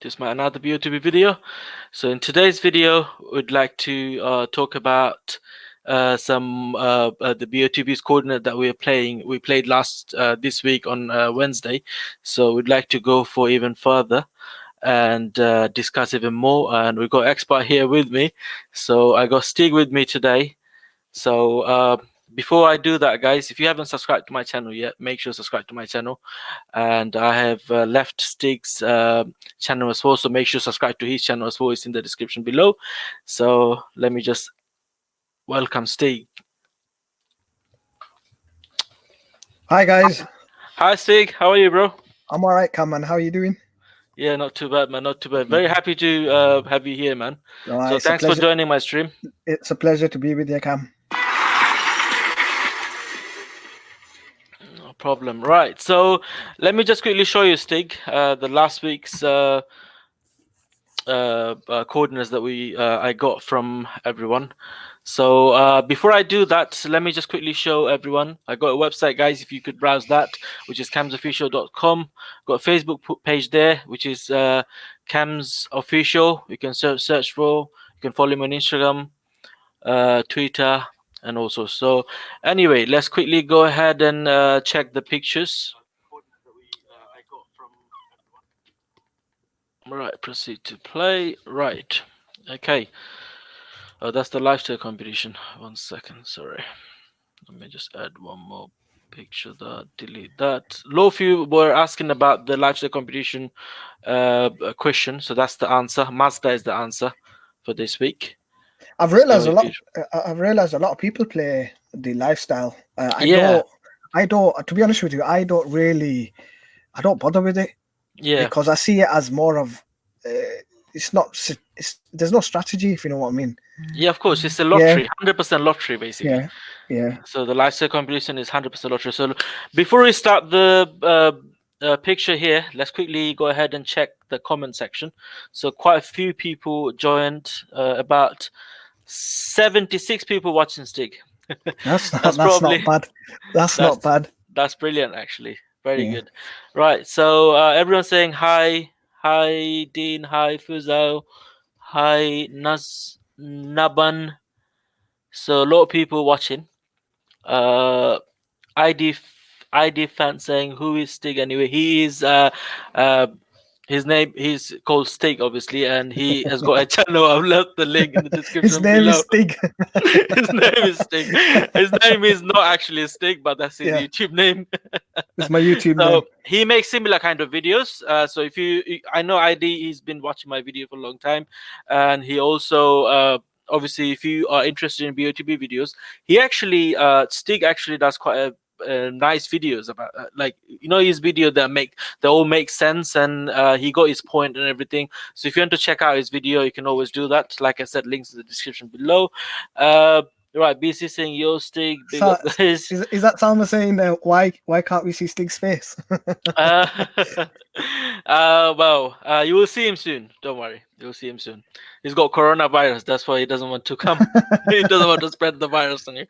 to my another Botb video. So in today's video, we'd like to talk about some the Botb's coordinate that we're playing. We played this week on Wednesday, so we'd like to go for even further and discuss even more. And we've got expert here with me, so I got Stig with me today. So before I do that, guys, if you haven't subscribed to my channel yet, make sure to subscribe to my channel. And I have left Stig's channel as well, so make sure to subscribe to his channel as well. It's in the description below. So let me just welcome Stig. Hi guys. Hi Stig, how are you, bro? I'm all right, Cam, man. How are you doing? Yeah, not too bad, man. Not too bad. Very happy to have you here, man. So thanks for joining my stream. It's a pleasure to be with you, Cam. No problem. Right. So let me just quickly show you, Stig, the last week's coordinates that I got from everyone. So before I do that, let me just quickly show everyone. I got a website, guys, if you could browse that, which is camsofficial.com. Got a Facebook page there, which is Cams Official. You can search for. You can follow me on Instagram, Twitter, and also. So anyway, let's quickly go ahead and check the pictures. Right, proceed to play. Right, okay. Oh, that's the lifestyle competition. 1 second, sorry. Let me just add one more picture. Delete that. A lot of you were asking about the lifestyle competition question, so that's the answer. Mazda is the answer for this week. I've realized a lot. I've realized a lot of people play the lifestyle. I don't. To be honest with you, I don't bother with it. Yeah. Because I see it as more of. There's no strategy, if you know what I mean. Yeah, of course, it's a lottery, 100% lottery, basically. Yeah. So the lifestyle competition is 100% lottery. So before we start the picture here, let's quickly go ahead and check the comment section. So quite a few people joined, about 76 people watching Stig. That's not bad. That's not bad. That's brilliant, actually. Very good. Right. So everyone's saying hi. Hi, Dean. Hi, Fuzo. Hi, Naban. So a lot of people watching. ID fan saying, who is Stig anyway? He is his name, he's called Stig, obviously, and he has got a channel. I've left the link in the description below. His name is Stig. His name is Stig. His name is not actually Stig, but that's his YouTube name. It's my YouTube name. So he makes similar kind of videos. So I know ID, he's been watching my video for a long time, and he also obviously, if you are interested in Botb videos, Stig actually does quite a nice videos about his video that all make sense, and he got his point and everything. So if you want to check out his video, you can always do that. Like I said, links in the description below. Right, BC saying, yo, Stig, big up, guys. Is that Salma saying why can't we see Stig's face? Well, you will see him soon. Don't worry, you'll see him soon. He's got coronavirus. That's why he doesn't want to come. He doesn't want to spread the virus on you.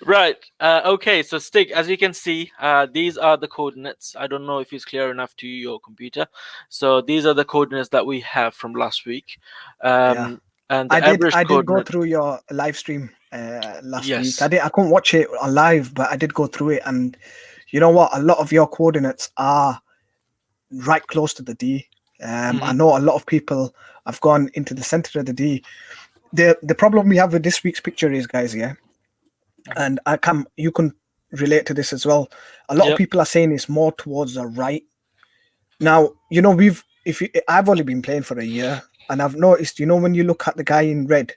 Right. Okay. So Stig, as you can see, these are the coordinates. I don't know if it's clear enough to your computer. So these are the coordinates that we have from last week. And I did go through your live stream last week. I couldn't watch it live, but I did go through it, and you know what? A lot of your coordinates are right close to the D. I know a lot of people have gone into the center of the D. The problem we have with this week's picture is, guys, and you can relate to this as well. A lot of people are saying it's more towards the right. Now, you know, I've only been playing for a year, and I've noticed, you know, when you look at the guy in red,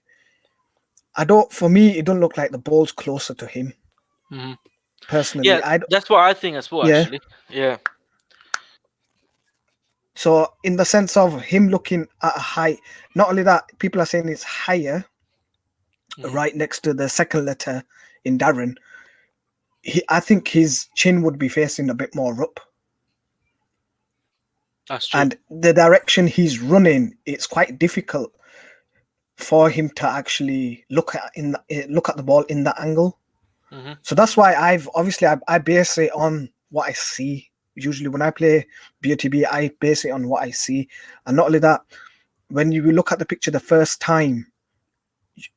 for me, it don't look like the ball's closer to him. Personally, that's what I think as well. Actually, So in the sense of him looking at a height, not only that, people are saying it's higher, right next to the second letter in Darren. I think his chin would be facing a bit more up. That's true. And the direction he's running, it's quite difficult for him to actually look at the ball in that angle. So that's why I base it on what I see. usually when I play BOTB, I base it on what I see. And not only that, when you look at the picture the first time,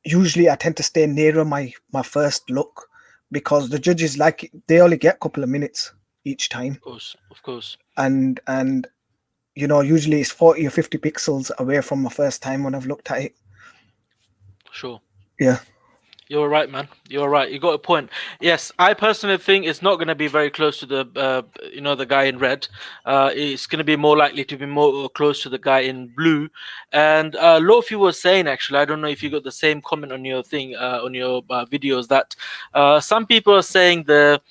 usually I tend to stay nearer my first look, because the judges, like, they only get a couple of minutes each time. Of course. And you know, usually it's 40 or 50 pixels away from my first time when I've looked at it. Sure. Yeah. You're right, man. You're right. You got a point. Yes, I personally think it's not going to be very close to the, the guy in red. It's going to be more likely to be more close to the guy in blue. And a lot of you were saying, actually, I don't know if you got the same comment on your thing, on your videos, that some people are saying the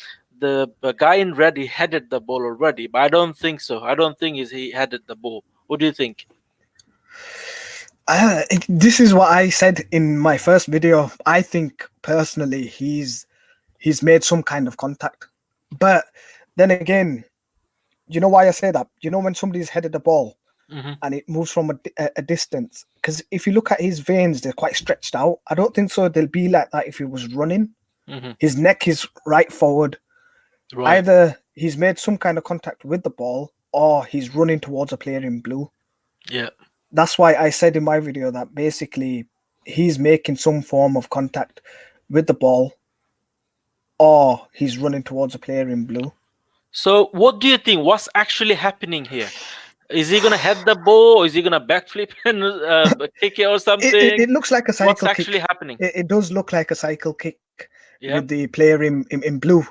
guy in red, he headed the ball already, but I don't think so. I don't think he headed the ball. What do you think? This is what I said in my first video. I think personally he's made some kind of contact, but then again, you know why I say that? You know, when somebody's headed the ball and it moves from a distance, because if you look at his veins, they're quite stretched out. I don't think so they'll be like that if he was running. His neck is right forward. Right. Either he's made some kind of contact with the ball or he's running towards a player in blue. Yeah. That's why I said in my video that basically he's making some form of contact with the ball or he's running towards a player in blue. So what do you think? What's actually happening here? Is he gonna head the ball, or is he gonna backflip and kick it or something? It looks like a cycle What's kick. actually happening? It does look like a cycle kick Yeah. with the player in blue.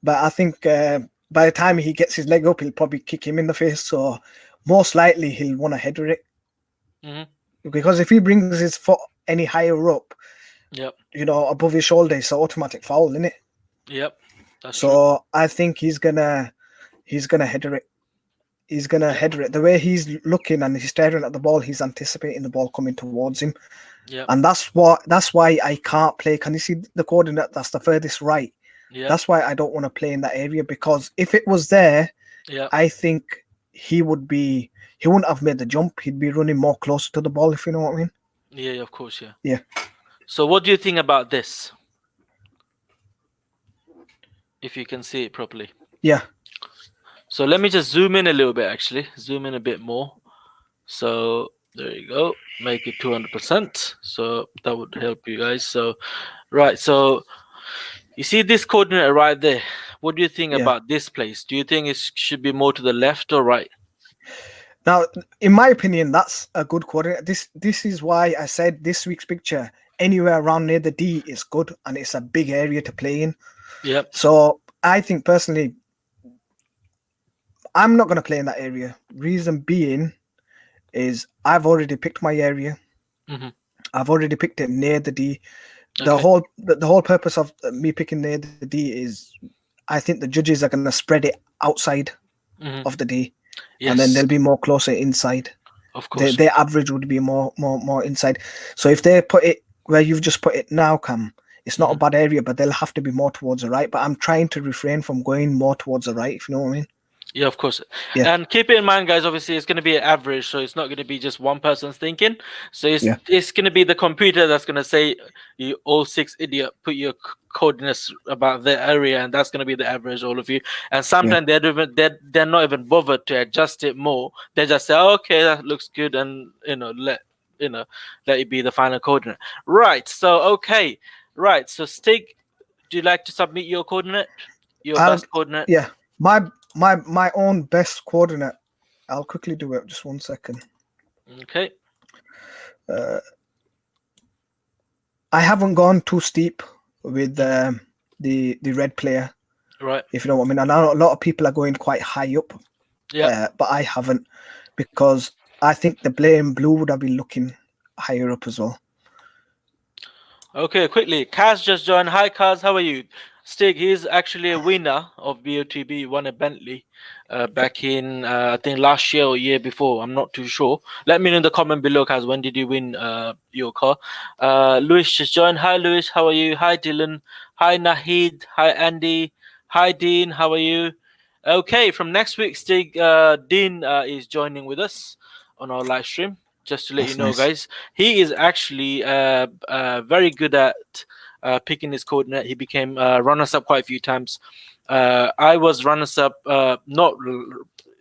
But I think by the time he gets his leg up, he'll probably kick him in the face. So most likely he'll want to header it. Because if he brings his foot any higher up, yep, you know, above his shoulder, it's an automatic foul, isn't it? Yep. That's so true. I think he's gonna header it. He's gonna header it. The way he's looking and he's staring at the ball, he's anticipating the ball coming towards him. Yeah. And that's why I can't play. Can you see the coordinate? That's the furthest right. Yeah. That's why I don't want to play in that area, because if it was there, yeah, I think he wouldn't have made the jump. He'd be running more closer to the ball, if you know what I mean. Yeah, of course, yeah. Yeah. So what do you think about this? If you can see it properly. Yeah. So let me just zoom in a little bit, actually. Zoom in a bit more. So there you go. Make it 200%. So that would help you guys. So, right. So you see this coordinate right there. What do you think about this place? Do you think it should be more to the left or right? Now, in my opinion, that's a good coordinate. This is why I said this week's picture, anywhere around near the D is good, and it's a big area to play in. Yep. So I think personally, I'm not going to play in that area. Reason being is I've already picked my area. I've already picked it near the D. The whole purpose of me picking near the D is I think the judges are going to spread it outside of the D. Yes. And then they'll be more closer inside. Of course. Their average would be more inside. So if they put it where you've just put it now, Cam, it's not a bad area, but they'll have to be more towards the right. But I'm trying to refrain from going more towards the right, if you know what I mean. Yeah, of course. Yeah. And keep it in mind, guys, obviously it's going to be an average, so it's not going to be just one person's thinking. So it's going to be the computer that's going to say, you all six idiot, put your coordinates about the area, and that's going to be the average, all of you. And sometimes they're not even bothered to adjust it more. They just say, oh, okay, that looks good, and let it be the final coordinate. Right. So okay. Right. So Stig, do you like to submit your coordinate? Your best coordinate? Yeah. My own best coordinate. I'll quickly do it. Just 1 second. Okay. I haven't gone too steep with the red player. Right. If you know what I mean. I know a lot of people are going quite high up. Yeah. But I haven't, because I think the blame blue would have been looking higher up as well. Okay, quickly. Kaz just joined. Hi, Kaz. How are you? Stig, he's actually a winner of BOTB, won a Bentley back in, I think, last year or year before. I'm not too sure. Let me know in the comment below, Kaz, when did you win your car? Lewis just joined. Hi, Lewis. How are you? Hi, Dylan. Hi, Nahid. Hi, Andy. Hi, Dean. How are you? Okay, from next week, Stig, Dean is joining with us on our live stream. Just to let you know, guys, he is actually very good at picking his coordinate. He became runners up quite a few times I was runners up, not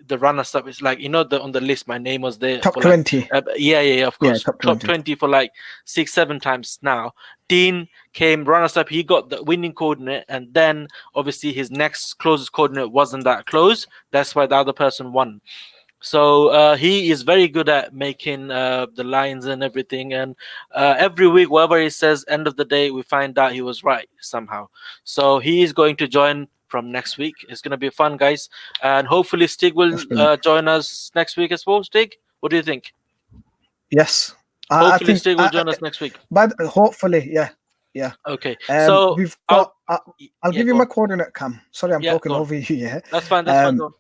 the runners up. It's like, on the list, my name was there Top for like, 20. yeah, of Yeah, course, top top 20. 20 for like 6-7 times now. Dean came runners up. He got the winning coordinate, and then obviously his next closest coordinate wasn't that close. That's why the other person won. So he is very good at making the lines and everything. And every week, whatever he says, end of the day, we find out he was right somehow. So he is going to join from next week. It's going to be fun, guys. And hopefully Stig will That's brilliant. join us next week as well. Stig, what do you think? Yes. I Hopefully think, Stig will join us next week. but hopefully, yeah. Yeah. Okay. So we've got, I'll give you go my on. coordinate, Cam. Sorry, I'm Yeah, talking go on. over you, yeah. That's fine. That's fine. Go on.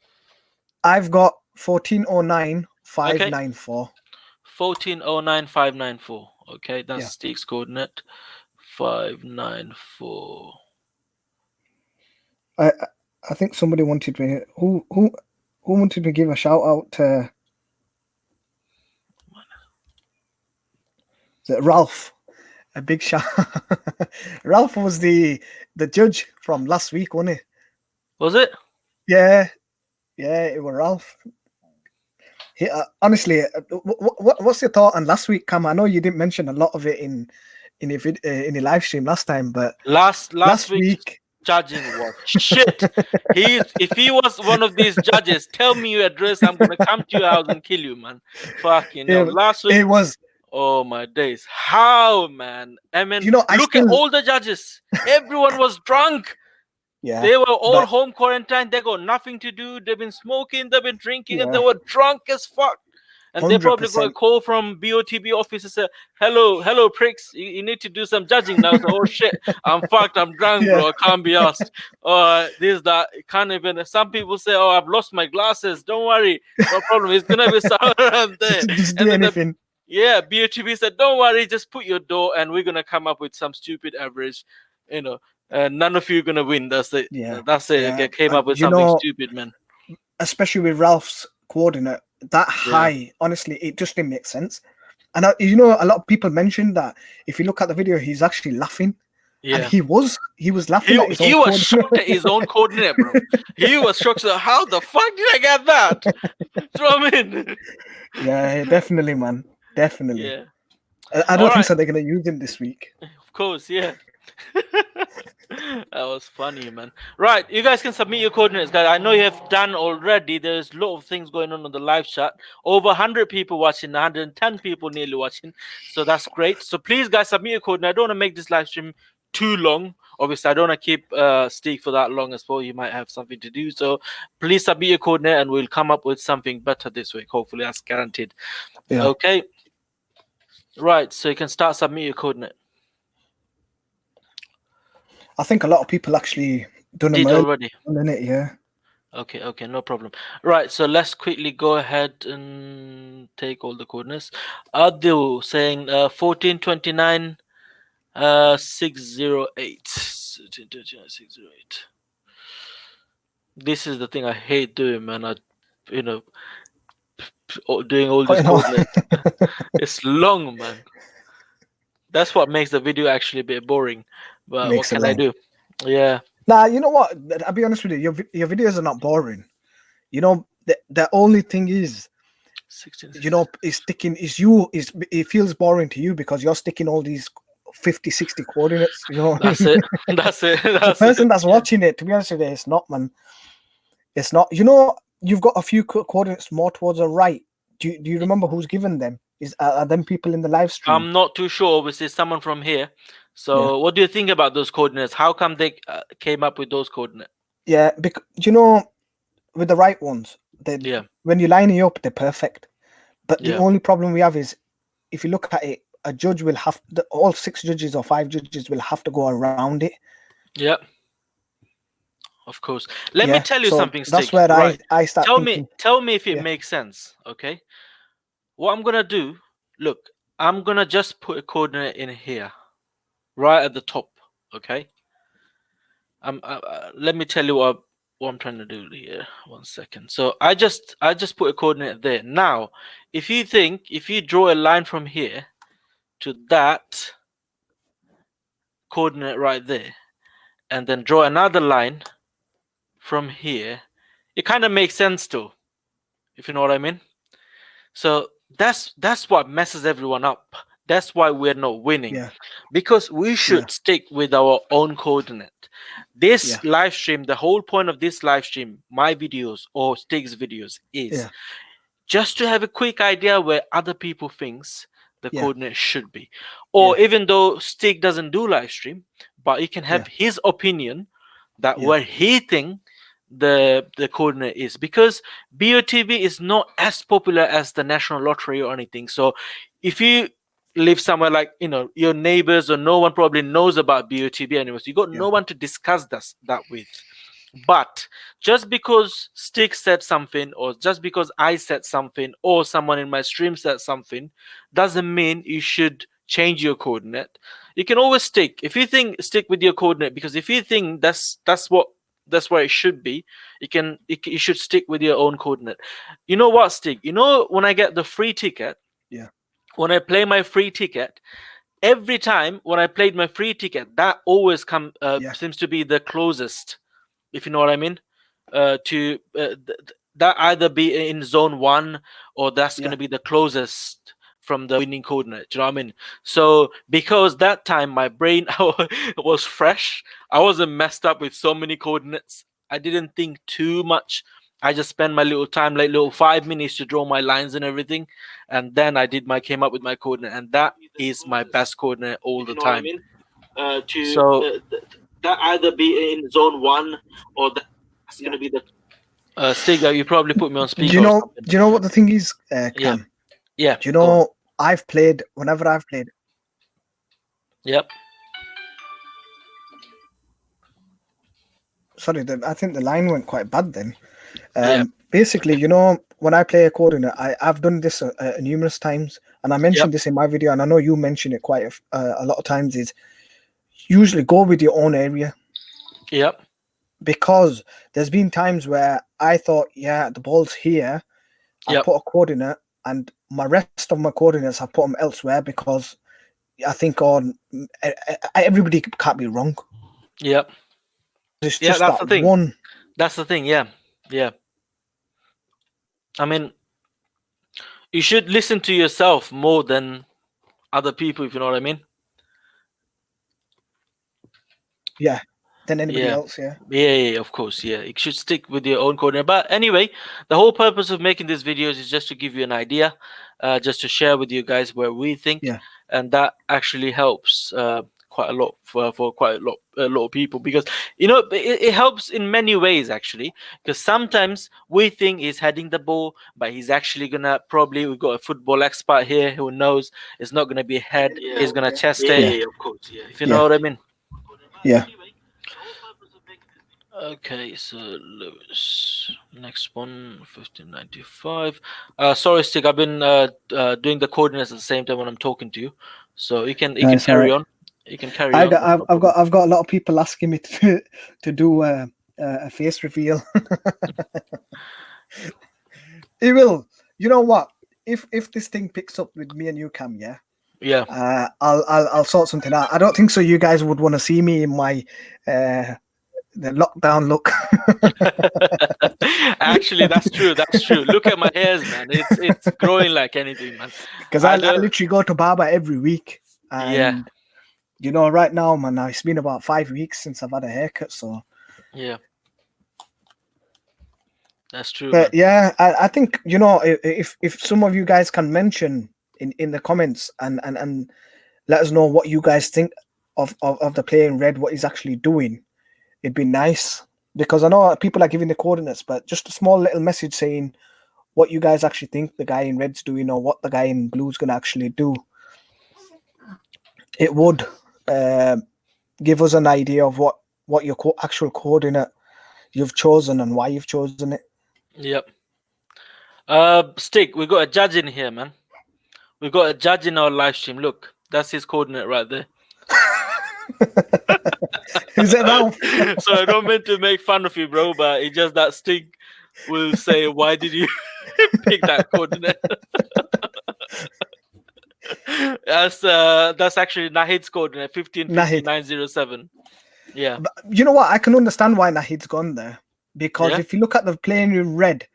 I've got 1409 Okay. 594. 1409 594. Okay, that's Yeah. Stig's coordinate. 594. I think somebody wanted me. Who wanted to give a shout out to? Is it Ralph? A big shout. Ralph was the judge from last week, wasn't he? Was it? Yeah, it was Ralph. He, honestly, what's your thought on last week, Cam? I know you didn't mention a lot of it in the live stream last time, but Last last week's week judging was shit. If he was one of these judges, tell me your address. I'm gonna come to your house and kill you, man. Fucking hell. Last week it was. Oh my days! How, man? I mean, look at still, all the judges. Everyone was drunk. Yeah, they were all home quarantined. They got nothing to do. They've been smoking. They've been drinking, and they were drunk as fuck. And 100%. They probably got a call from Botb office and said, hello, pricks, you need to do some judging now. So, oh shit, I'm fucked, I'm drunk, bro, I can't be asked. This, that, can't even. Some people say, oh, I've lost my glasses. Don't worry, no problem. It's gonna be someone around there. Just do anything. Botb said, don't worry, just put your door and we're gonna come up with some stupid average, none of you are gonna win. That's it. That's it. They came up with something stupid, man. Especially with Ralph's coordinate, that high, honestly, it just didn't make sense. And a lot of people mentioned that if you look at the video, he's actually laughing. Yeah. And he was laughing at his own coordinate. Shocked at his own coordinate, bro. He was shocked. How the fuck did I get that? Do you know what I mean? Yeah, definitely, man. Definitely. Yeah. I don't think so they're going to use him this week. Of course, yeah. That was funny, man. Right, you guys can submit your coordinates, guys. I know you have done already. There's a lot of things going on the live chat. Over 100 people watching, 110 people nearly watching. So that's great. So please, guys, submit your coordinate. I don't want to make this live stream too long. Obviously, I don't want to keep Stig for that long as well. You might have something to do. So please submit your coordinate and we'll come up with something better this week. Hopefully, that's guaranteed. Yeah. Okay. Right, so you can start submitting your coordinate. I think a lot of people actually done it already. Yeah. Okay, no problem. Right, so let's quickly go ahead and take all the coordinates. Adil saying 1429 608. 608. This is the thing I hate doing, man. Doing all these coordinates. It's long, man. That's what makes the video actually a bit boring. But what can I do? Yeah. Nah, you know what? I'll be honest with you. Your videos are not boring. The only thing is, 16, is sticking. It feels boring to you because you're sticking all these 50, 60 coordinates. That's it. That's it. The person that's watching it, to be honest with you, it's not, man. It's not. You've got a few coordinates more towards the right. Do you remember who's given them? Are them people in the live stream? I'm not too sure. Obviously, someone from here. So, what do you think about those coordinates? How come they came up with those coordinates? Yeah, because with the right ones, when you line it up, they're perfect. But the only problem we have is, if you look at it, a judge will have all 6 judges or 5 judges will have to go around it. Yeah. Of course. Let me tell you something, Stig. That's where I start thinking. Tell me if it makes sense, okay? What I'm going to do, look, I'm going to just put a coordinate in here, right at the top, okay? Let me tell you what I'm trying to do here. 1 second. So I just put a coordinate there. Now, if you draw a line from here to that coordinate right there, and then draw another line from here, it kind of makes sense too, if you know what I mean. So that's what messes everyone up. That's why we're not winning. Yeah. Because we should stick with our own coordinate. This live stream, the whole point of this live stream, my videos or Stig's videos, is just to have a quick idea where other people thinks the coordinate should be. Or even though Stig doesn't do live stream, but he can have his opinion that where he think the coordinate is, because Botb is not as popular as the national lottery or anything. So if you live somewhere like, you know, your neighbors or no one probably knows about Botb anyways, you got no one to discuss that with. But just because Stick said something, or just because I said something, or someone in my stream said something, doesn't mean you should change your coordinate. You can always stick. If you think, stick with your coordinate, because if you think that's where it should be, you should stick with your own coordinate. You know what, Stick? You know, when I get the free ticket, when I play my free ticket, every time when I played my free ticket, that always seems to be the closest, if you know what I mean, that either be in zone 1, or that's going to be the closest from the winning coordinate. Do you know what I mean? So because that time my brain was fresh, I wasn't messed up with so many coordinates. I didn't think too much. I just spent my little time, like little 5 minutes, to draw my lines and everything, and then came up with my coordinate, and that is my best coordinate all the time. So that either be in zone 1, or that's going to be the Stig, you probably put me on speaker. Do you know what the thing is, Cam? Yeah. Do you know, I've played, whenever I've played. Yep. Sorry, I think the line went quite bad then. Basically, you know, when I play a coordinate, I've done this numerous times, and I mentioned this in my video, and I know you mention it quite a lot of times, is usually go with your own area. Yep. Because there's been times where I thought, the ball's here, I put a coordinate, and my rest of my coordinates, I put them elsewhere, because I think everybody can't be wrong. Yep. It's just that's the thing. One. That's the thing. Yeah. I mean, you should listen to yourself more than other people, if you know what I mean. Yeah. Than anybody else, of course, you should stick with your own coordinate. But anyway, the whole purpose of making these videos is just to give you an idea, just to share with you guys where we think, and that actually helps quite a lot for quite a lot of people, because you know it helps in many ways actually, because sometimes we think he's heading the ball, but he's actually gonna we've got a football expert here who knows it's not gonna be a head, he's gonna chest it, of course, if you know what I mean. Yeah. Okay, so Lewis, next one, 1595. Sorry, Stig, I've been doing the coordinates at the same time when I'm talking to you, so you can carry on. You can carry on. I've got a lot of people asking me to do a face reveal. It will. You know what? If this thing picks up with me and you, Cam, I'll sort something out. I don't think so. You guys would want to see me in my the lockdown look. Actually, that's true. Look at my hairs, man. It's growing like anything, man. Because I literally go to barber every week. And you know, right now, man, it's been about 5 weeks since I've had a haircut, so that's true. But I think, you know, if some of you guys can mention in the comments and let us know what you guys think of the player in red, what he's actually doing, it'd be nice, because I know people are giving the coordinates, but just a small little message saying what you guys actually think the guy in red's doing, or what the guy in blue's gonna actually do. It would give us an idea of what your actual coordinate you've chosen and why you've chosen it. Yep. Stig, we got a judge in here, man. We got a judge in our live stream. Look, that's his coordinate right there. Is it Ralph? So I don't mean to make fun of you, bro, but it's just that Stig will say, "Why did you pick that coordinate?" That's actually Nahid's coordinate, 155907. Yeah. But you know what? I can understand why Nahid's gone there. because if you look at the player in red,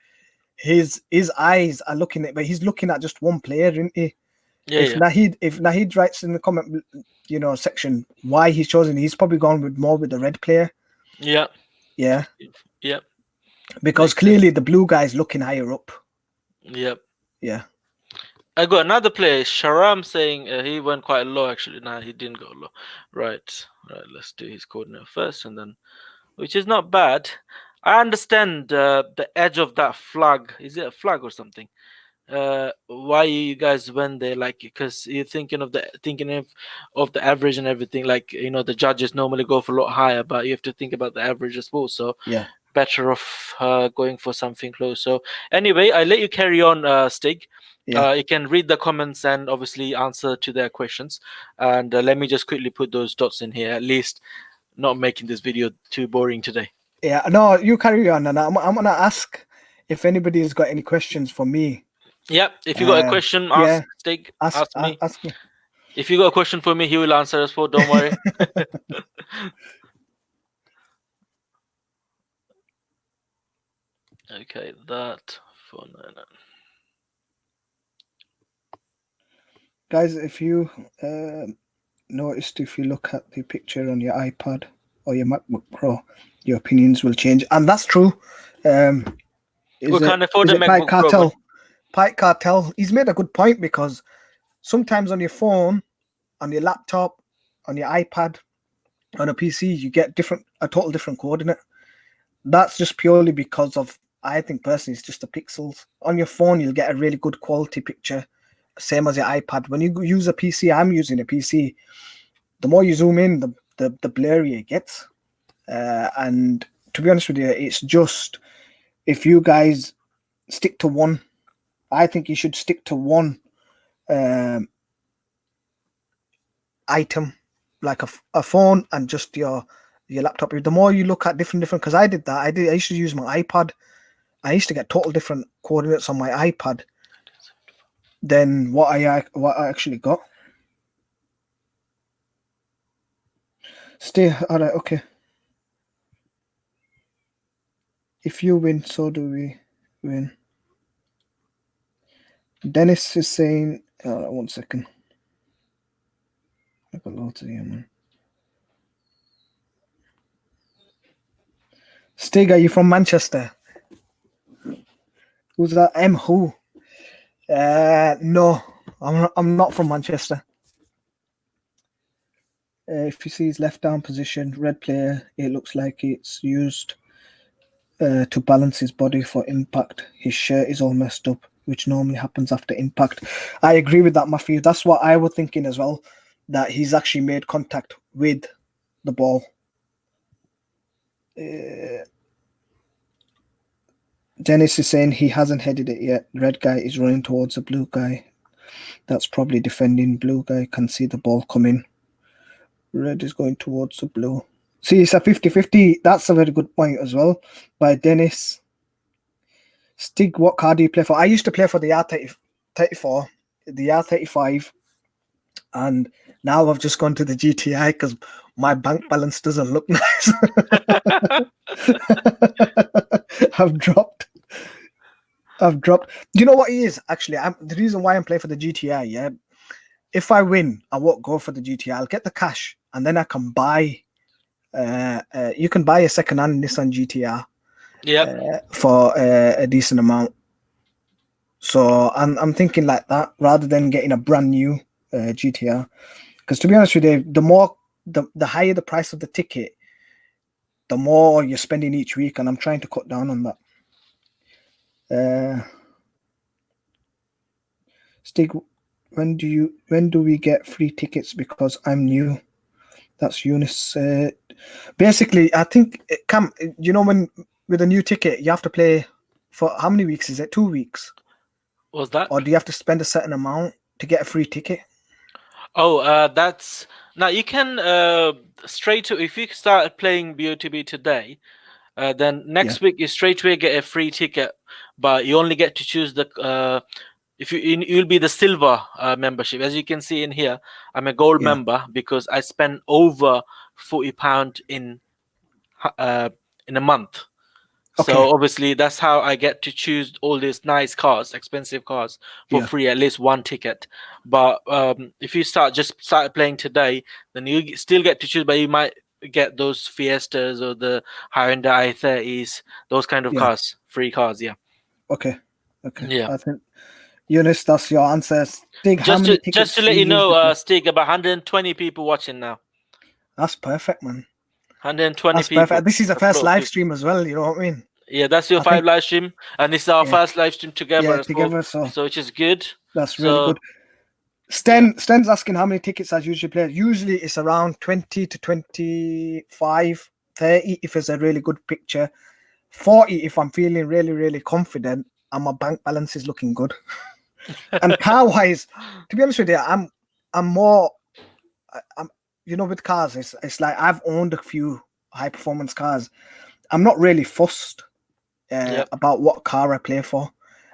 his eyes are looking at, but he's looking at just one player, isn't he? If Nahid writes in the comment, section why he's chosen, he's probably gone with the red player. Yeah. Because clearly the blue guy is looking higher up. Yep. Yeah. I got another player, Sharam, saying he went quite low actually. Nah, he didn't go low. Right. Let's do his coordinate first, and then, which is not bad. I understand the edge of that flag. Is it a flag or something? Why you guys went there, like, because you're thinking of the average and everything, like, the judges normally go for a lot higher, but you have to think about the average as well, so yeah, better off going for something close. So anyway, I let you carry on, Stig. You can read the comments and obviously answer to their questions, and let me just quickly put those dots in here, at least not making this video too boring today. Yeah, no, you carry on, and I'm gonna ask if anybody's got any questions for me. Yeah, if you got a question, ask Stig. Ask me. Ask me. If you got a question for me, he will answer as well. Don't worry. Okay, that for guys, if you noticed, if you look at the picture on your iPad or your MacBook Pro, your opinions will change, and that's true. We can't afford a MacBook Pro. Pike Cartel, he's made a good point, because sometimes on your phone, on your laptop, on your iPad, on a PC, you get a total different coordinate. That's just purely because of, I think personally, it's just the pixels. On your phone, you'll get a really good quality picture, same as your iPad. When you use a PC, I'm using a PC, the more you zoom in, the blurrier it gets. And to be honest with you, it's just, if you guys stick to one, I think you should stick to one item, like a phone and just your laptop. The more you look at different, because I did that. I used to use my iPad. I used to get total different coordinates on my iPad than what I actually got. Stay. All right. Okay. If you win, so do we win. Dennis is saying, 1 second. I got loads of here, man. Stig, are you from Manchester? Who's that? Who? No, I'm not from Manchester. If you see his left down position, red player, it looks like it's used to balance his body for impact. His shirt is all messed up, which normally happens after impact. I agree with that, Matthew. That's what I was thinking as well, that he's actually made contact with the ball. Dennis is saying he hasn't headed it yet. Red guy is running towards the blue guy. That's probably defending. Blue guy can see the ball coming. Red is going towards the blue. See, it's a 50-50. That's a very good point as well by Dennis. Stig, what car do you play for? I used to play for the R34, the R35, and now I've just gone to the GTI because my bank balance doesn't look nice. I've dropped. Do you know what it is? Actually, the reason why I'm playing for the GTI, yeah. If I win, I won't go for the GTI. I'll get the cash, and then I can buy. You can buy a second-hand Nissan GTR. For a decent amount. So I'm thinking like that rather than getting a brand new GTR. Because to be honest with you, the higher the price of the ticket, the more you're spending each week, and I'm trying to cut down on that. Stig, when do we get free tickets? Because I'm new. That's Eunice. Basically, I think when with a new ticket you have to play for how many weeks? Is it 2 weeks? Was that? Or do you have to spend a certain amount to get a free ticket? Oh, that's now you can if you start playing Botb today, then next week you straight away get a free ticket, but you only get to choose the you'll be the silver membership. As you can see in here, I'm a gold member because I spent over £40 in a month. So obviously that's how I get to choose all these nice cars, expensive cars for free, at least one ticket. But if you start playing today, then you still get to choose, but you might get those Fiestas or the Hyundai i30s, those kind of cars, free cars. Yeah. Okay. Yeah. I think Eunice, that's your answer. Stig, how many tickets Just to do let you you usually know, play? Stig, about 120 people watching now. That's perfect, man. 120 That's people. perfect. This is the That's a first lot of live people. stream as well. You know what I mean? Yeah, that's your I think, live stream, and this is our first live stream together as well. together. So Which is good. that's really good. Sten's asking how many tickets I usually play. Usually it's around 20 to 25, 30 if it's a really good picture, 40 if I'm feeling really, really confident and my bank balance is looking good. And car wise, to be honest with you, I'm more, with cars, it's like I've owned a few high performance cars. I'm not really fussed about what car I play for,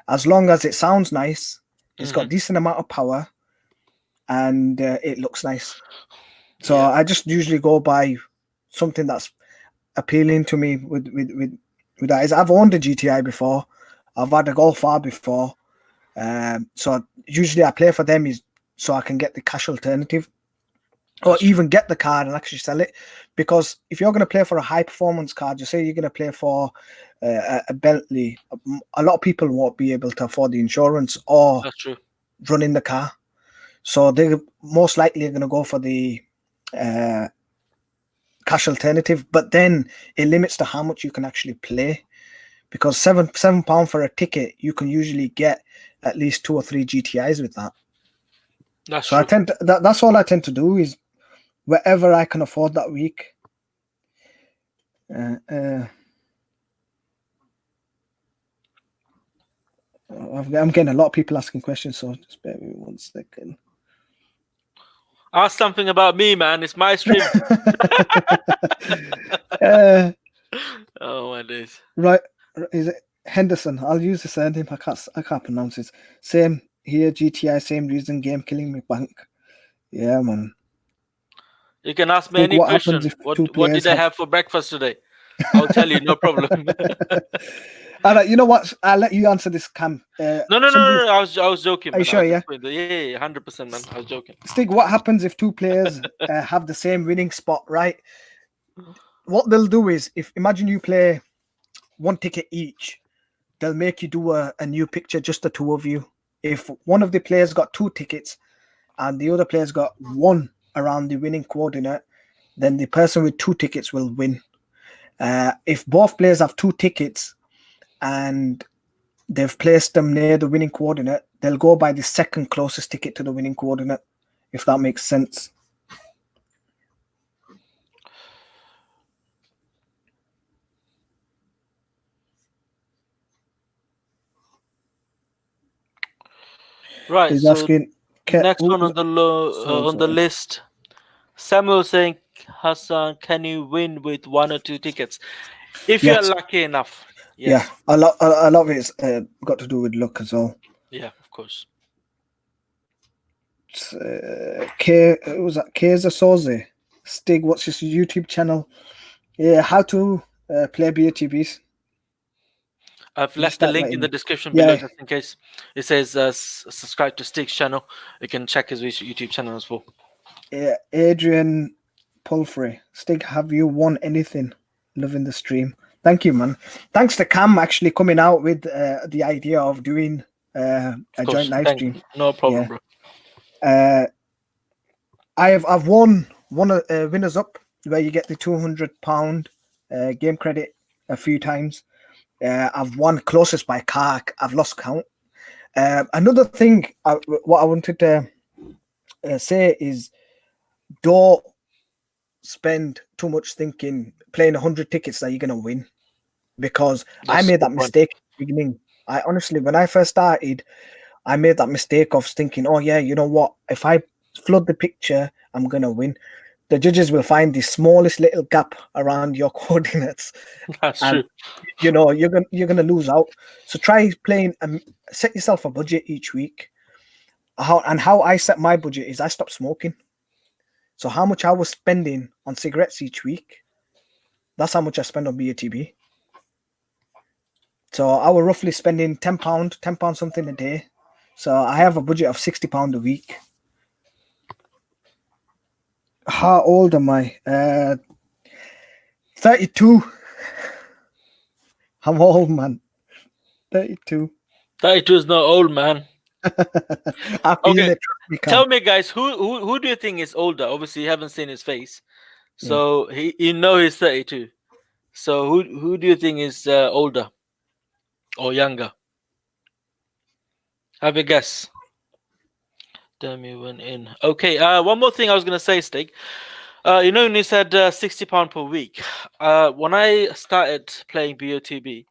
as long as it sounds nice, it's got decent amount of power, and it looks nice. So I just usually go by something that's appealing to me with that. I've owned a GTI before, I've had a Golf R before, so usually I play for them is so I can get the cash alternative, or even get the card and actually sell it. Because if you're going to play for a high performance card, you say you're going to play for a Bentley, a lot of people won't be able to afford the insurance or running the car, so they're most likely going to go for the cash alternative. But then it limits to how much you can actually play, because £7 for a ticket, you can usually get at least 2 or 3 GTIs with that. That's so true. That's all I tend to do, is wherever I can afford that week. I'm getting a lot of people asking questions, so just bear with me 1 second. Ask something about me, man. It's my stream. Oh my days. Right, is it Henderson? I'll use the surname. I can't pronounce it. Same here, GTI, same reason, game killing me bank. Yeah, man. You can ask me Stig, any what question. happens if What did I have for breakfast today? I'll tell you, no problem. All right, you know what? I'll let you answer this, Cam. No. I was joking, man. Are you sure? Yeah. 100%, man. I was joking. Stig, what happens if 2 players have the same winning spot, right? What they'll do is, imagine you play 1 ticket each, they'll make you do a new picture, just the 2 of you. If one of the players got 2 tickets and the other player's got 1 around the winning coordinate, then the person with 2 tickets will win. If both players have 2 tickets and they've placed them near the winning coordinate, they'll go by the second closest ticket to the winning coordinate, if that makes sense. Right. He's so asking, next one on the list, Samuel saying, Hassan, can you win with 1 or 2 tickets? If you're lucky enough. Yes. Yeah, a lot of it's got to do with luck as well. Yeah, of course. Was that Keza Soze? Stig, what's your YouTube channel? Yeah, how to play BOTBs. I've left the link in the description below, just in case. It says subscribe to Stig's channel. You can check his YouTube channel as well. Yeah, Adrian Pulfrey. Stig, have you won anything? Loving the stream. Thank you, man. Thanks to Cam actually coming out with the idea of doing a joint live stream. No problem, bro. I've won Winners Up, where you get the £200 game credit a few times. I've won closest by car. I've lost count. Another thing, what I wanted to say is, don't spend too much thinking playing 100 tickets that you're going to win, because I made that mistake at the beginning. I honestly, when I first started, I made that mistake of thinking, oh yeah, you know what, if I flood the picture, I'm going to win. The judges will find the smallest little gap around your coordinates. That's and, true. You know, you're gonna lose out. So try playing and set yourself a budget each week. How I set my budget is I stopped smoking. So how much I was spending on cigarettes each week, that's how much I spend on BATB. So I was roughly spending £10 something a day. So I have a budget of £60 a week. How old am I? 32. I'm old, man. 32. 32 is not old, man. I feel Okay, it. tell me, guys, who do you think is older? Obviously, you haven't seen his face, so you know he's 32. So who do you think is older or younger? Have a guess. Demi went in. Okay. One more thing I was gonna say, Stig. You know, when you said £60 per week. When I started playing BOTB,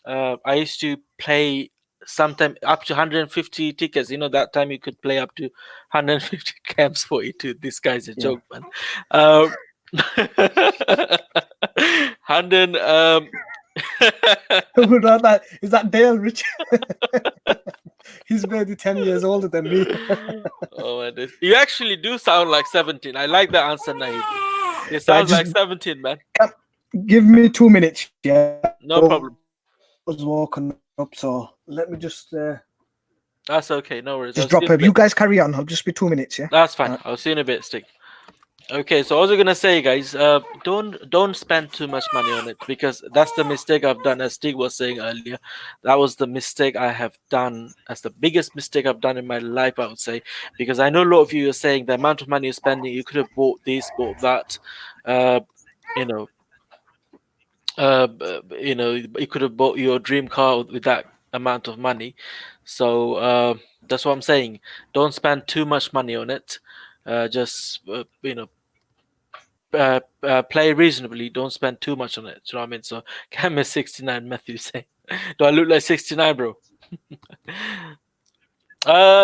I used to play sometime up to 150 tickets. You know, that time you could play up to 150 camps 42. This guy's a Yeah. joke, man. Um, 100. Who wrote that? Is that Dale Rich? He's maybe 10 years older than me. Oh, my days. You actually do sound like 17. I like the answer, Naib. You Right, sound just like 17, man. give me 2 minutes. Yeah. No problem. I was walking up, so let me just That's okay. No worries. I'll just see you drop in a it. You bit. guys carry on. I'll just be 2 minutes. Yeah. That's fine. I'll see you in a bit, Stig. Okay, so I was gonna say, guys, don't spend too much money on it, because that's the mistake I've done. As Stig was saying earlier, that was the mistake I have done. That's the biggest mistake I've done in my life, I would say, because I know a lot of you are saying the amount of money you're spending, you could have bought this, bought that, uh, you know, you could have bought your dream car with that amount of money. So that's what I'm saying. Don't spend too much money on it. Just play reasonably. Don't spend too much on it. Do you know what I mean? So Cam is 69. Matthew saying, "Do I look like 69, bro?"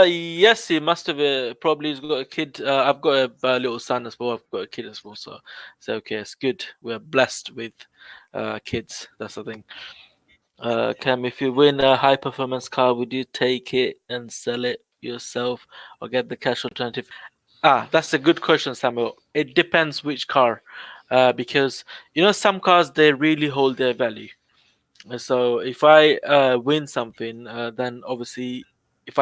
Yes, he must have. Probably he's got a kid. I've got a little son as well. I've got a kid as well. So it's okay. It's good. We're blessed with kids. That's the thing. Cam, if you win a high performance car, would you take it and sell it yourself or get the cash alternative? That's a good question, Samuel. It depends which car, because you know some cars they really hold their value. So if I win something, then obviously if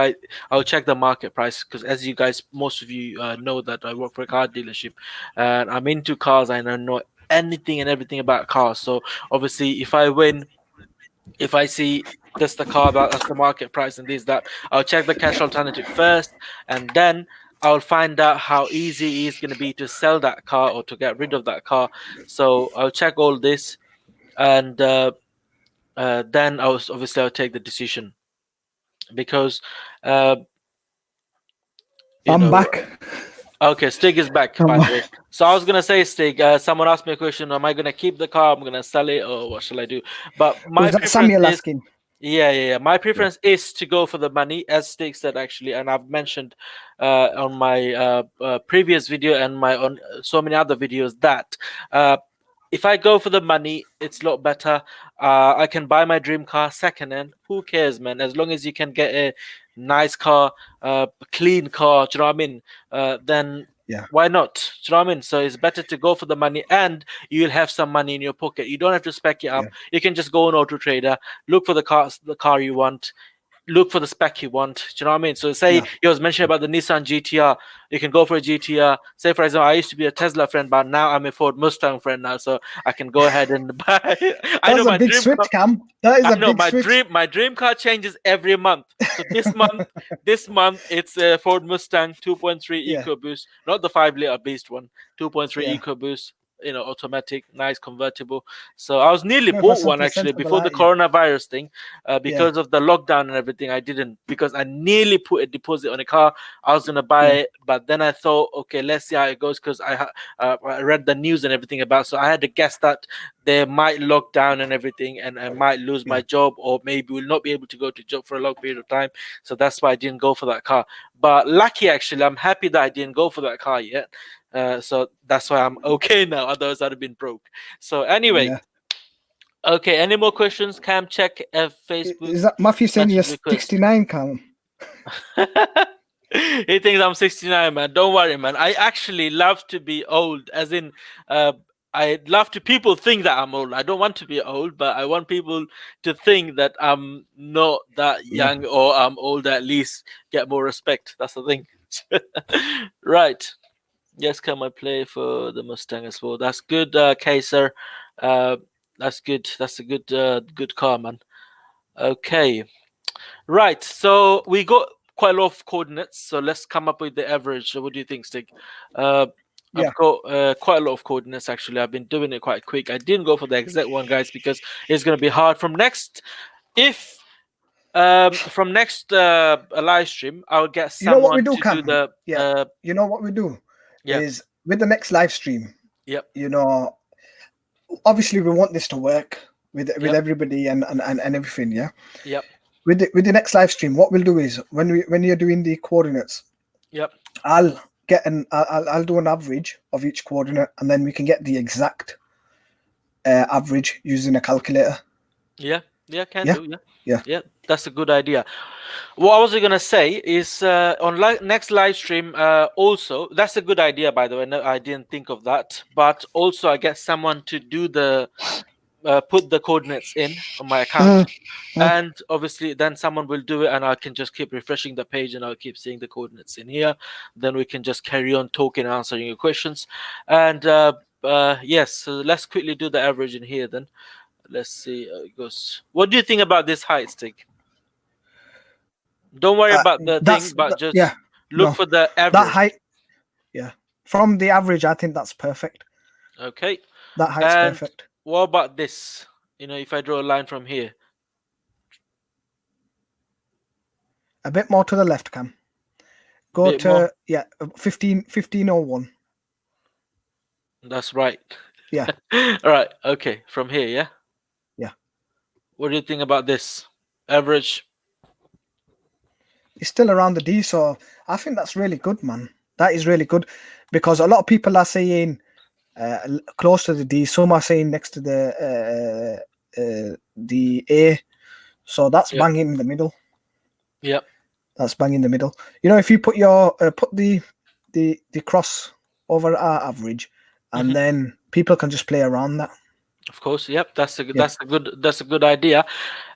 I'll check the market price, because as you guys, most of you know that I work for a car dealership and I'm into cars and I know anything and everything about cars. So obviously if I win, if I see that's the car, that's the market price and this that, I'll check the cash alternative first, and then I'll find out how easy it is going to be to sell that car or to get rid of that car. So I'll check all this, and then I'll take the decision, because uh, you I'm know. back. Okay, Stig is back, I'm by the way. back. So I was gonna say, Stig. Someone asked me a question: am I gonna keep the car? I'm gonna sell it, or what shall I do? But my Was that preference Samuel is, asking? yeah. My Yeah. preference is to go for the money, as Stig said actually, and I've mentioned on my previous video and my on so many other videos that uh, if I go for the money, it's a lot better. I can buy my dream car second hand. Who cares, man? As long as you can get a nice car, a clean car. Do you know what I mean? Then Yeah. why not? Do you know what I mean? So it's better to go for the money, and you'll have some money in your pocket. You don't have to spec it Yeah. up. You can just go on Auto Trader, look for the car you want, look for the spec you want. Do you know what I mean? So say Yeah. you was mentioning about the Nissan GTR, you can go for a GTR. Say for example, I used to be a Tesla friend, but now I'm a Ford Mustang friend now, so I can go ahead and buy. I know That's a my big dream car. switch, Cam. That is I a know big switch. my dream car changes every month. So this month it's a Ford Mustang 2.3 Yeah. EcoBoost, not the 5 liter beast one, 2.3 Yeah. EcoBoost. Automatic, nice convertible. So I was nearly Go for bought one something actually sensible, before the aren't you? coronavirus thing, Yeah. because of the lockdown and everything. I didn't, because I nearly put a deposit on a car. I was gonna buy Yeah. it, but then I thought, okay, let's see how it goes, because I read the news and everything about. So I had to guess that they might lock down and everything, and I might lose Yeah. my job, or maybe will not be able to go to job for a long period of time. So that's why I didn't go for that car. But lucky, actually, I'm happy that I didn't go for that car yet. So that's why I'm okay now. Otherwise, I'd have been broke. So anyway, Yeah. okay. Any more questions? Cam, check Facebook Is that Matthew saying you're message request. 69, Cam? He thinks I'm 69, man. Don't worry, man. I actually love to be old, as in, I'd love to people think that I'm old. I don't want to be old, but I want people to think that I'm not that Yeah. young or I'm old. At least get more respect. That's the thing. Right. Yes, can I play for the Mustang as well? That's good, Kaiser. Uh, that's good. That's a good car, man. Okay. Right. So we got quite a lot of coordinates. So let's come up with the average. So what do you think, Stig? Uh, Yeah. I've got quite a lot of coordinates actually. I've been doing it quite quick. I didn't go for the exact one, guys, because it's going to be hard. If from next live stream, I'll get You know what we someone do, to do Cam? the Yeah. You know what we do yeah, is with the next live stream. yep, You know, obviously we want this to work with yep, everybody and everything. Yeah. yep, With the next live stream, what we'll do is when you're doing the coordinates, yep. I'll I'll do an average of each coordinate, and then we can get the exact average using a calculator. Yeah, yeah, can Yeah. do. Yeah, Yeah. yeah, that's a good idea. What I was gonna say is on next live stream. Also, that's a good idea, by the way. No, I didn't think of that. But also, I get someone to do the put the coordinates in on my account, Mm. and obviously, then someone will do it, and I can just keep refreshing the page, and I'll keep seeing the coordinates in here. Then we can just carry on talking, and answering your questions, and yes. So let's quickly do the average in here then. Let's see how it goes. What do you think about this height, Stick? Don't worry about the thing, but Yeah. just look No, for the that average. height. Yeah, from the average, I think that's perfect. Okay. That height's And perfect. what about this? If I draw a line from here. A bit more to the left, Cam. Go Bit more. to 1501. That's right. Yeah. All right. Okay. From here, yeah. Yeah. What do you think about this? Average. It's still around the D, so I think that's really good, man. That is really good because a lot of people are saying close to the D. Some are saying next to the A. So that's Yep. bang in the middle. Yep. That's bang in the middle. If you put your put the cross over our average, and then people can just play around that. Of course, yep. That's a good idea,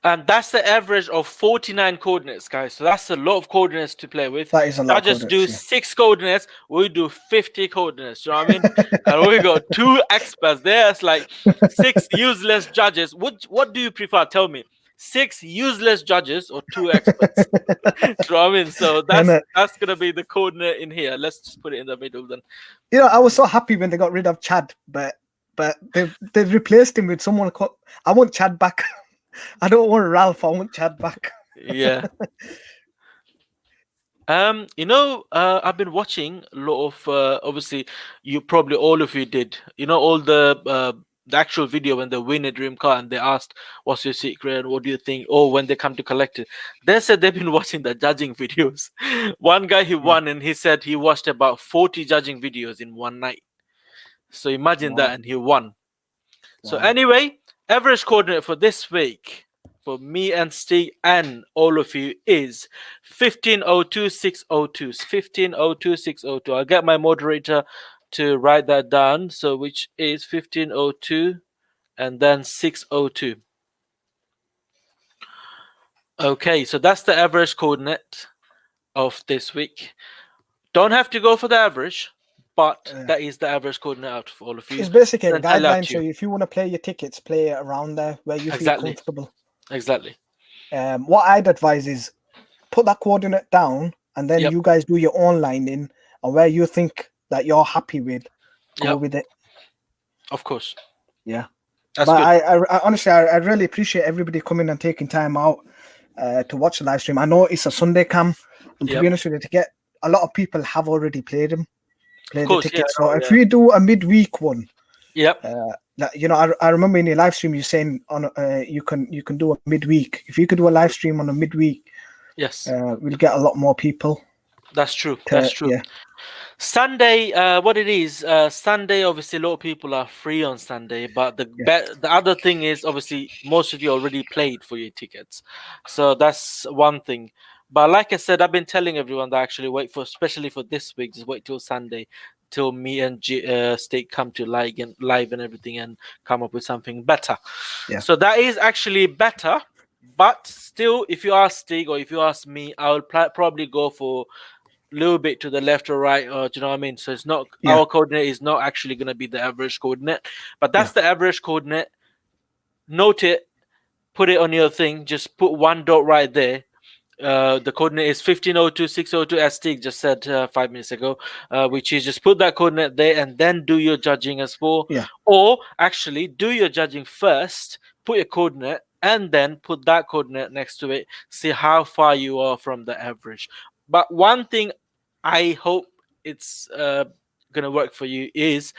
and that's the average of 49 coordinates, guys. So that's a lot of coordinates to play with. That is a lot I of just do coordinates, 6 coordinates. We do 50 coordinates. You know what I mean? And we got 2 experts. There's like 6 useless judges. What do you prefer? Tell me. 6 useless judges or 2 experts? You know what I mean? So that's gonna be the coordinate in here. Let's just put it in the middle then. I was so happy when they got rid of Chad, but they've replaced him with someone called. I want Chad back. I don't want Ralph. I want Chad back. Yeah. I've been watching a lot of obviously you probably all of you did. All the actual video when they win a dream car and they asked what's your secret and what do you think, or when they come to collect it. They said they've been watching the judging videos. One guy he won and he said he watched about 40 judging videos in one night. So imagine that, and he won. So anyway, average coordinate for this week for me and Stig and all of you is 1502,602. 1502,602. I'll get my moderator to write that down. So which is 1502 and then 602. Okay, so that's the average coordinate of this week. Don't have to go for the average, but that is the average coordinate out for all of you. It's basically a guideline. So if you want to play your tickets, play it around there where you feel comfortable. Exactly. What I'd advise is put that coordinate down, and then you guys do your own lining, and where you think that you're happy with, go with it. Of course. Yeah. That's but good. I honestly, I really appreciate everybody coming and taking time out to watch the live stream. I know it's a Sunday, Cam, and to be honest with you, to get a lot of people have already played the tickets. So if we do a midweek one, I remember in your live stream you saying on you can do a midweek. If you could do a live stream on a midweek, we'll get a lot more people. That's true. That's true. Yeah. Sunday, what it is, Sunday, obviously a lot of people are free on Sunday, but the other thing is obviously most of you already played for your tickets. So that's one thing. But like I said, I've been telling everyone that actually wait for, especially for this week, just wait till Sunday, till me and Stig come to live and everything, and come up with something better. Yeah. So that is actually better. But still, if you ask Stig or if you ask me, I will probably go for a little bit to the left or right, or do you know what I mean? So it's not, Yeah. our coordinate is not actually going to be the average coordinate, but that's Yeah. the average coordinate. Note it, put it on your thing. Just put one dot right there. The coordinate is 1502 as Stig just said 5 minutes ago, which is just put that coordinate there and then do your judging as well. Yeah. Or actually do your judging first, put your coordinate, and then put that coordinate next to it. See how far you are from the average. But one thing I hope it's gonna work for you is,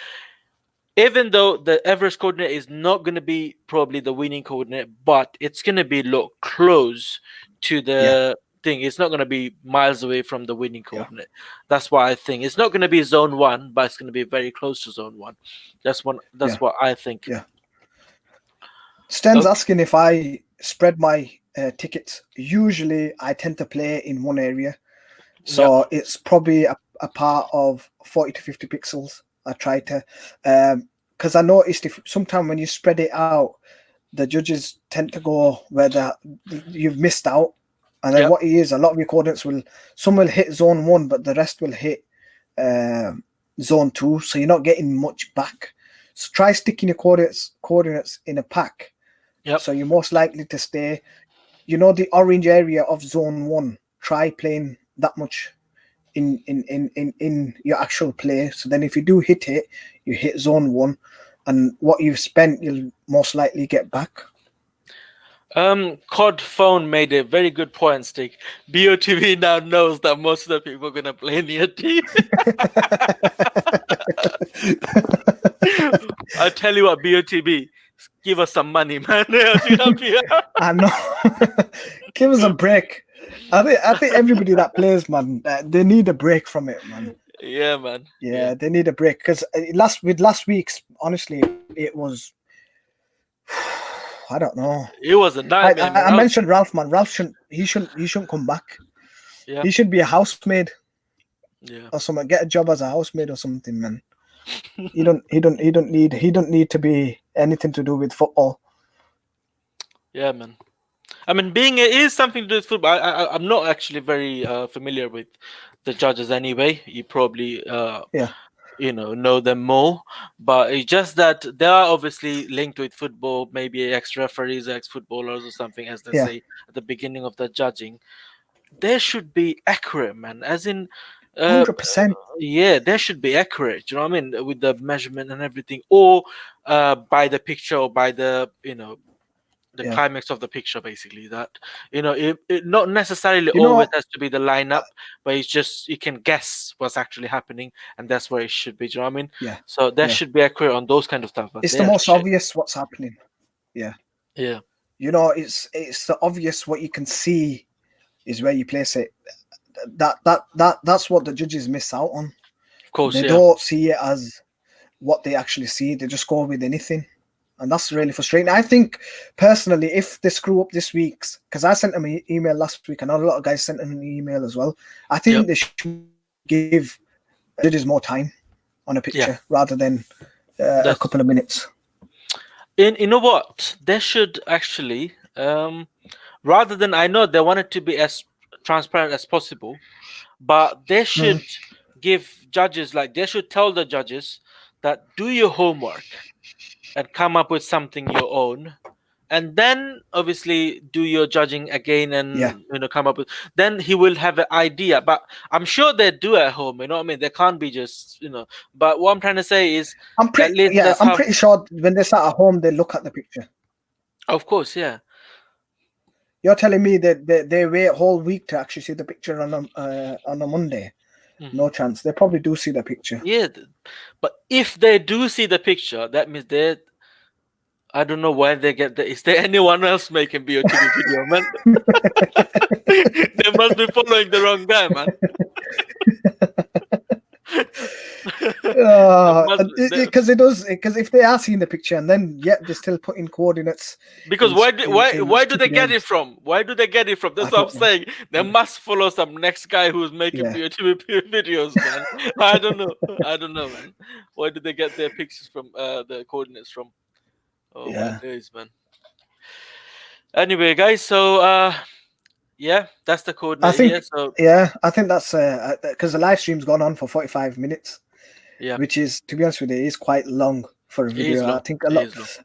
even though the average coordinate is not going to be probably the winning coordinate, but it's going to be look close to Yeah. the thing. It's not going to be miles away from the winning Yeah. coordinate. That's what I think. It's not going to be zone one, but it's going to be very close to zone one. That's one. Yeah. That's what I think. Yeah. Sten's Okay. asking if I spread my tickets. Usually, I tend to play in one area, so it's probably a part of 40 to 50 pixels. I try to, because I noticed if sometimes when you spread it out, the judges tend to go where you've missed out, and then what it is, a lot of your coordinates some will hit zone 1, but the rest will hit zone 2, so you're not getting much back. So try sticking your coordinates in a pack. Yep. So you're most likely to stay, the orange area of zone 1. Try playing that much in your actual play. So then if you do hit it, you hit zone 1, and what you've spent, you'll most likely get back. COD Phone made a very good point, Stig. BOTV now knows that most of the people are going to play near team. I tell you what, BOTB, give us some money, man. I know. Give us a break. I think everybody that plays, man, they need a break from it, man. Yeah, man. Yeah, they need a break, because last week's, honestly, it was. I don't know. It was a nightmare. I mentioned Ralph, man. Ralph shouldn't come back. Yeah. He should be a housemaid. Yeah. Or something. Get a job as a housemaid or something, man. He don't need to be anything to do with football. Yeah, man. I mean, it is something to do with football. I'm not actually very familiar with the judges anyway. You probably know them more, but it's just that they are obviously linked with football, maybe ex-referees, ex-footballers or something, as they say at the beginning of the judging. They should be accurate, man, as in 100%. Yeah, they should be accurate, you know what I mean, with the measurement and everything, or by the picture, or by the climax of the picture, basically. That it not necessarily always has to be the lineup, but it's just you can guess what's actually happening, and that's where it should be. Do you know what I mean? Yeah. So that should be accurate on those kind of stuff. But it's the most obvious what's happening. Yeah. Yeah. It's the obvious, what you can see is where you place it. That's what the judges miss out on. Of course, they don't see it as what they actually see. They just go with anything. And that's really frustrating. I think, personally, if they screw up this week's, because I sent them an email last week, and a lot of guys sent them an email as well, I think they should give judges more time on a picture rather than a couple of minutes. You know what? They should actually, rather than, I know they want it to be as transparent as possible, but they should give judges, they should tell the judges that do your homework and come up with something your own, and then obviously do your judging again, and come up with, then he will have an idea. But I'm sure they do at home, you know what I mean? They can't be just, but what I'm trying to say is, I'm pretty sure when they start at home, they look at the picture. Of course, yeah. You're telling me that they wait a whole week to actually see the picture on a Monday? No chance. They probably do see the picture. Yeah, but if they do see the picture, that means I don't know why they get that. Is there anyone else making BOTB video, man? They must be following the wrong guy, man. Because it does. Because if they are seeing the picture and then yet they still put in coordinates. Because why do they get it from? Why do they get it from? That's what I'm saying. They must follow some next guy who's making YouTube videos, man. I don't know, man. Why do they get their pictures from the coordinates from? Oh my days, man. Anyway, guys, so yeah, that's the coordinate here. So I think that's because the live stream's gone on for 45 minutes. Yeah, which is, to be honest with you, is quite long for a video. I think a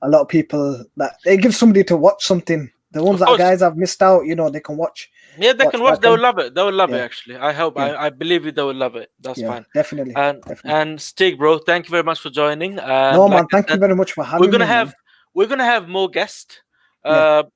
a lot of people that they give somebody to watch something. The ones that guys have missed out, they can watch. Yeah, they can watch. They will love it. They will love it. Actually, I hope. I believe they will love it. That's fine. Definitely. And Stig, bro, thank you very much for joining. And no, man, thank you very much for having me. We're gonna have more guests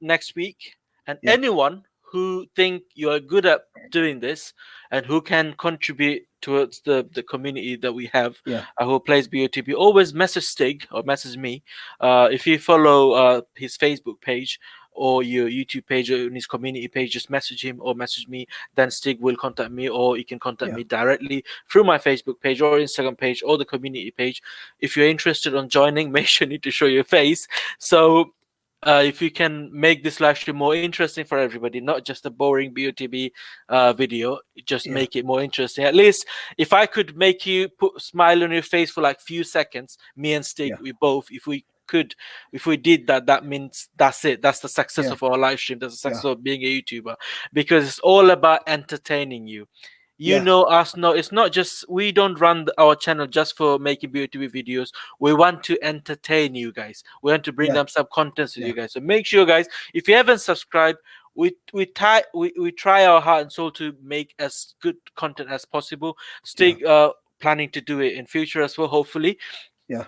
next week, and anyone who think you are good at doing this and who can contribute towards the community that we have, who plays Botb, always message Stig or message me. If you follow his Facebook page or your YouTube page or his community page, just message him or message me. Then Stig will contact me, or you can contact me directly through my Facebook page or Instagram page or the community page. If you're interested on joining, make sure you need to show your face. So if you can make this live stream more interesting for everybody, not just a boring Botb video, just make it more interesting. At least if I could make you put a smile on your face for like few seconds, me and Stig, we both, if we did that, that means that's it. That's the success of our live stream. That's the success of being a YouTuber, because it's all about entertaining you. You know us. No, it's not just, we don't run our channel just for making Botb videos. We want to entertain you guys. We want to bring them some content to you guys. So make sure, guys, if you haven't subscribed, we try our heart and soul to make as good content as possible. Stig planning to do it in future as well, hopefully.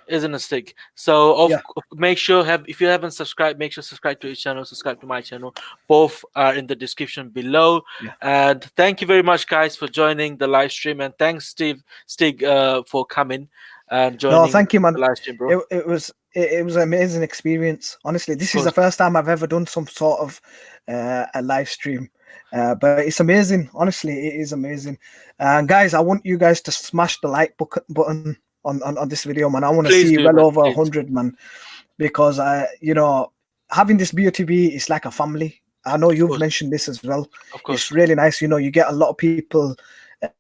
Isn't a Stig? So make sure if you haven't subscribed, make sure subscribe to his channel, subscribe to my channel. Both are in the description below. And thank you very much, guys, for joining the live stream. And thanks, Stig, for coming and joining. No, thank you, man. The live stream, bro. It was an amazing experience. Honestly, this is the first time I've ever done some sort of a live stream. But it's amazing. Honestly, it is amazing. And guys, I want you guys to smash the like button on this video, man. I want to see well over 100, man, because having this Botb is like a family. I know you've mentioned this as well. Of course, it's really nice. You get a lot of people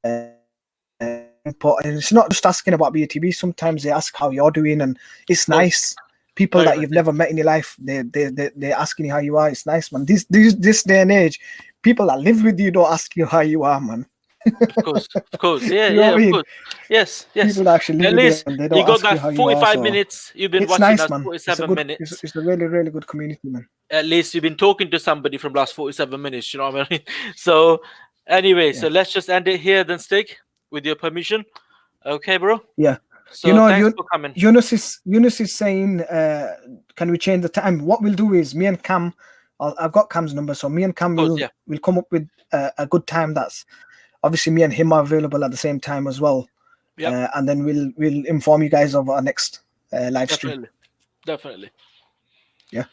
input, and it's not just asking about Botb. Sometimes they ask how you're doing, and it's nice. People that you've never met in your life, they're asking you how you are. It's nice, man. This day and age, people that live with you don't ask you how you are, man. Of course, yeah, of course, yes. People actually at least you got that 45 minutes. You've been watching us 47 minutes. It's a really, really good community, man. At least you've been talking to somebody from last 47 minutes. You know what I mean? So anyway, so let's just end it here, then, Stig, with your permission. Okay, bro. Yeah. So thanks for coming. Yunus is saying, can we change the time? What we'll do is me and Cam. I've got Cam's number, so me and Cam will come up with a good time that's. Obviously, me and him are available at the same time as well. And then we'll inform you guys of our next live stream. Definitely. Yeah.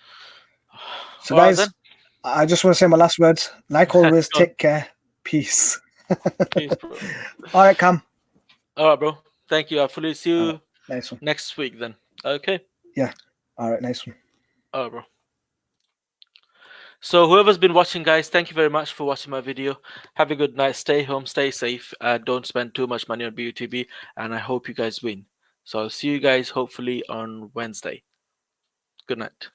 So guys, I just want to say my last words. Like always, take care. Peace. Peace, bro. All right, Cam. All right, bro. Thank you. I'll fully see you next week then. Okay. Yeah. All right. Nice one. All right, bro. So whoever's been watching, guys, thank you very much for watching my video. Have a good night. Stay home, stay safe. Don't spend too much money on Botb, and I hope you guys win. So I'll see you guys hopefully on Wednesday. Good night.